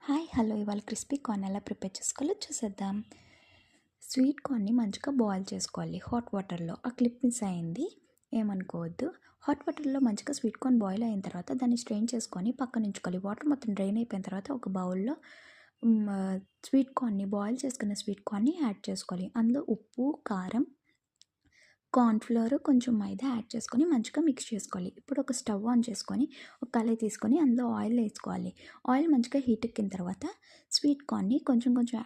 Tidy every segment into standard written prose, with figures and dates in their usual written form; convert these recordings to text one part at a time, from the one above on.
Hi hello ఇవాళ crispy corn ఎలా prepare చేసుకోవాలో చూసేద్దాం. స్వీట్ కార్న్ని మంచిగా బాయిల్ చేసుకోవాలి హాట్ వాటర్లో. ఆ క్లిప్ మిస్ అయింది, ఏమనుకోవద్దు. హాట్ వాటర్లో మంచిగా స్వీట్ కార్న్ బాయిల్ అయిన తర్వాత దాన్ని స్ట్రెయిన్ చేసుకొని పక్కన ఉంచుకోవాలి. వాటర్ మొత్తం డ్రైన్ అయిపోయిన తర్వాత ఒక బౌల్లో స్వీట్ కార్న్ని బాయిల్ చేసుకున్న స్వీట్ కార్న్ని యాడ్ చేసుకోవాలి. అందులో ఉప్పు, కారం, కార్న్‌ఫ్లోర్, కొంచెం మైదా యాడ్ చేసుకొని మంచిగా మిక్స్ చేసుకోవాలి. ఇప్పుడు ఒక స్టవ్ ఆన్ చేసుకొని ఒక కళాయి తీసుకొని అందులో ఆయిల్ వేసుకోవాలి. ఆయిల్ మంచిగా హీట్ ఎక్కిన తర్వాత స్వీట్ కార్న్ని కొంచెం కొంచెం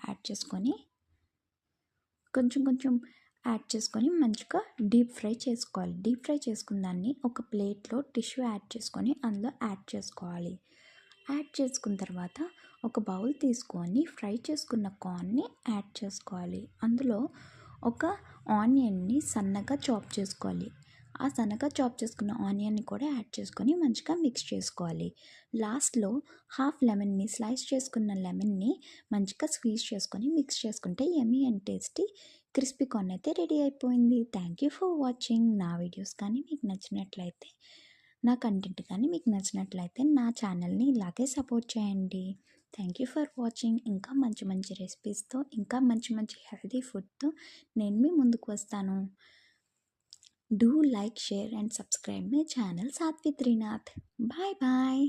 యాడ్ చేసుకొని మంచిగా డీప్ ఫ్రై చేసుకోవాలి. డీప్ ఫ్రై చేసుకున్న దాన్ని ఒక ప్లేట్లో టిష్యూ యాడ్ చేసుకొని అందులో యాడ్ చేసుకోవాలి. యాడ్ చేసుకున్న తర్వాత ఒక బౌల్ తీసుకొని ఫ్రై చేసుకున్న కార్న్ని యాడ్ చేసుకోవాలి. అందులో ఒక ఆనియన్ని సన్నగా చాప్ చేసుకోవాలి. ఆ సన్నగా చాప్ చేసుకున్న ఆనియన్ని కూడా యాడ్ చేసుకొని మంచిగా మిక్స్ చేసుకోవాలి. లాస్ట్లో హాఫ్ లెమన్ని, స్లైస్ చేసుకున్న లెమన్ని మంచిగా స్క్వీజ్ చేసుకొని మిక్స్ చేసుకుంటే యమ్మీ అండ్ టేస్టీ క్రిస్పీ కార్న్ అయితే రెడీ అయిపోయింది. Thank you for watching. నా వీడియోస్ కానీ మీకు నచ్చినట్లయితే, నా కంటెంట్ కానీ మీకు నచ్చినట్లయితే నా ఛానల్ని ఇలాగే సపోర్ట్ చేయండి. Thank you for watching. ఇంకా మంచి మంచి రెసిపీస్తో, ఇంకా మంచి మంచి హెల్తీ ఫుడ్తో నేను మీ ముందుకు వస్తాను. Do like, share and subscribe my channel Satvitrinath. Bye bye.